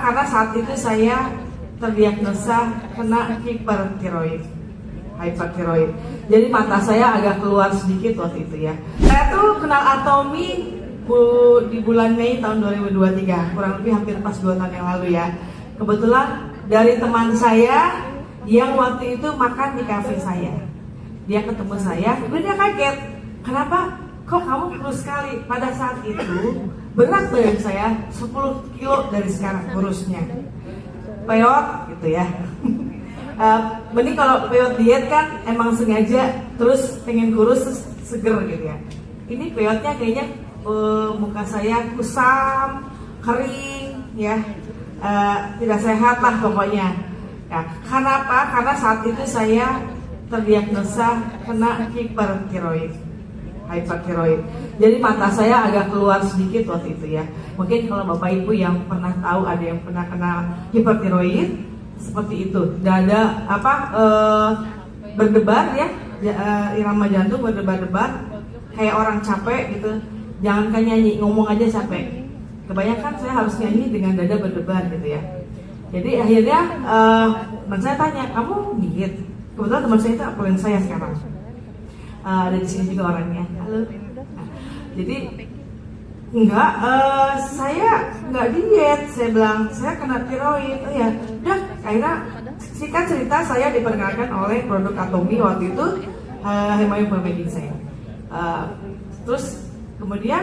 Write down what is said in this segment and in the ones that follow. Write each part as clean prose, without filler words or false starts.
Karena saat itu saya terdiagnosa kena hypertiroid. Jadi mata saya agak keluar sedikit waktu itu ya. Saya tuh kenal Atomi di bulan Mei tahun 2023, kurang lebih hampir pas 2 tahun yang lalu ya. Kebetulan dari teman saya yang waktu itu makan di kafe saya, dia ketemu saya, dia kaget. Kenapa? Kok kamu kurus sekali? Pada saat itu berat badan saya 10 kilo dari sekarang kurusnya. Peot gitu ya. Mending kalau peot diet kan emang sengaja terus pengen kurus terus seger gitu ya. Ini peotnya kayaknya muka saya kusam, kering ya, tidak sehat lah pokoknya. Ya, kenapa? Karena saat itu saya terdiagnosa kena hypertiroid. Jadi mata saya agak keluar sedikit waktu itu ya. Mungkin kalau Bapak Ibu yang pernah tahu, ada yang pernah kena hypertiroid seperti itu. Dada berdebar ya, irama jantung berdebar-debar kayak orang capek gitu. Jangankan nyanyi, ngomong aja capek. Kebanyakan saya harus nyanyi dengan dada berdebar gitu ya. Jadi akhirnya teman saya tanya, kamu diet? Kebetulan teman saya itu apelin saya sekarang. Ada di sini juga orangnya. Halo. Nah, jadi enggak, saya enggak diet. Saya bilang saya kena tiroid. Oh ya, udah. Akhirnya singkat cerita saya diperkenalkan oleh produk Atomi waktu itu, hematopoietin saya. Terus kemudian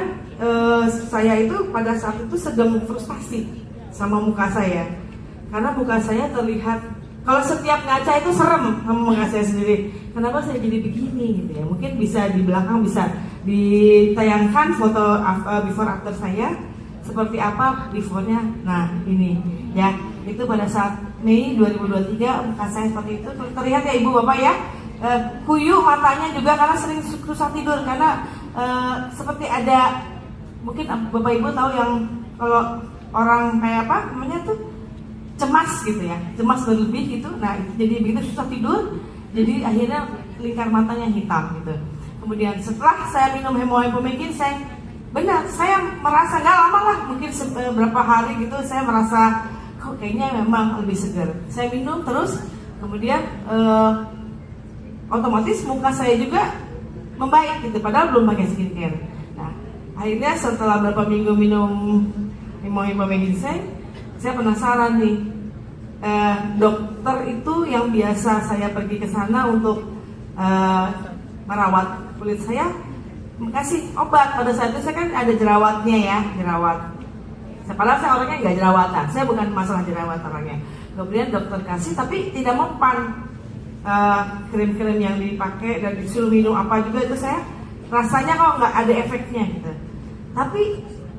saya itu pada saat itu sedang frustasi sama muka saya, karena muka saya terlihat, kalau setiap ngaca itu serem sama muka saya sendiri. Kenapa saya jadi begini gitu ya? Mungkin bisa di belakang bisa ditayangkan foto before after saya seperti apa before-nya. Nah ini ya, itu pada saat Mei 2023 muka saya seperti itu. Terlihat ya Ibu Bapak ya, kuyu matanya juga karena sering susah tidur, karena seperti ada, mungkin Bapak Ibu tahu yang kalau orang kayak apa namanya tuh, cemas gitu ya, cemas berlebih gitu. Nah jadi begitu susah tidur, jadi akhirnya lingkar matanya hitam gitu. Kemudian setelah saya minum hematopoietin, saya merasa nggak lama lah, mungkin beberapa hari gitu, saya merasa kok kayaknya memang lebih segar. Saya minum terus, kemudian otomatis muka saya juga membaik gitu, padahal belum pakai skincare. Nah akhirnya setelah beberapa minggu minum hematopoietin, saya penasaran nih, dokter itu yang biasa saya pergi ke sana untuk merawat kulit saya kasih obat. Pada saat itu saya kan ada jerawatnya ya, padahal saya orangnya nggak jerawatan, saya bukan masalah jerawat orangnya. Kemudian dokter kasih, tapi tidak mempan krim-krim yang dipakai dan disuruh minum apa juga itu, saya rasanya kok nggak ada efeknya gitu. Tapi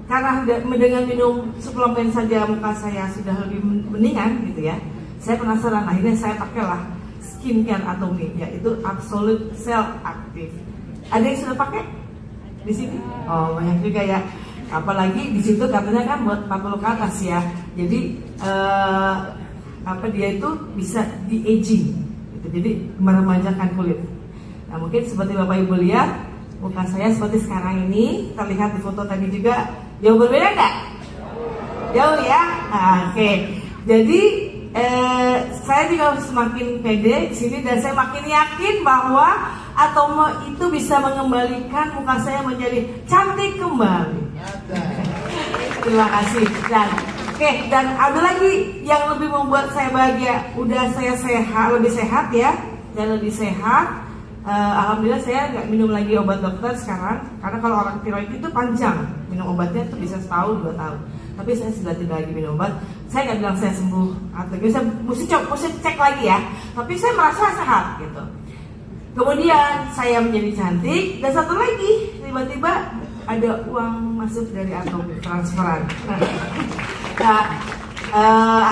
karena dengan minum suplemen saja muka saya sudah lebih mendingan gitu ya, saya penasaran. Akhirnya saya pakailah skincare Atomi, yaitu Absolute Cell Active. Ada yang sudah pakai di sini? Oh banyak juga ya. Apalagi di situ katanya kan buat 40 ke atas ya. Jadi dia itu bisa di-aging gitu. Jadi meremajakan kulit. Nah mungkin seperti Bapak Ibu lihat, muka saya seperti sekarang ini, terlihat di foto tadi juga. Jauh berbeda nggak? Jauh ya? Nah, oke. Jadi saya juga semakin pede di sini, dan saya makin yakin bahwa Atomi itu bisa mengembalikan muka saya menjadi cantik kembali. Terima kasih. Dan ada lagi yang lebih membuat saya bahagia. Udah saya lebih sehat ya, dan lebih sehat. Alhamdulillah saya nggak minum lagi obat dokter sekarang, karena kalau orang tiroid itu panjang minum obatnya tuh bisa setahun 2 tahun. Tapi saya sudah tidak lagi minum obat. Saya nggak bilang saya sembuh, atau saya mesti cek lagi ya. Tapi saya merasa sehat gitu. Kemudian saya menjadi cantik, dan satu lagi tiba-tiba ada uang masuk dari Atomi, transferan.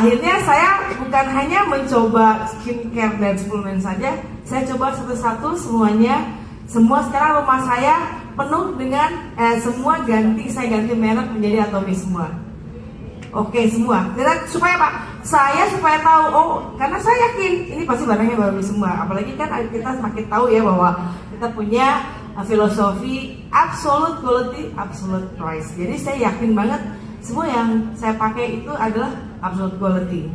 Akhirnya saya bukan hanya mencoba skincare dan suplemen saja, saya coba satu-satu semuanya. Semua sekarang rumah saya penuh dengan semua saya ganti merek menjadi Atomi semua. Oke semua. Supaya apa? Saya supaya tahu, karena saya yakin ini pasti barangnya baru semua. Apalagi kan kita semakin tahu ya bahwa kita punya filosofi absolute quality, absolute price. Jadi saya yakin banget semua yang saya pakai itu adalah absolute quality.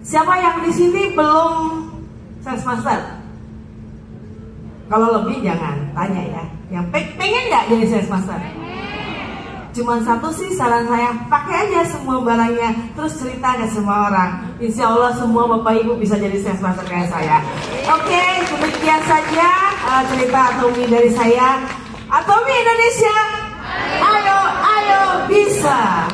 Siapa yang di sini belum sales master? Kalau lebih jangan tanya ya. Yang pengen nggak jadi sales master? Cuman satu sih saran saya, pakai aja semua barangnya, terus cerita ke semua orang. Insya Allah semua Bapak Ibu bisa jadi sales master kayak saya. Oke, demikian saja cerita Atomi dari saya. Atomi Indonesia, ayo bisa.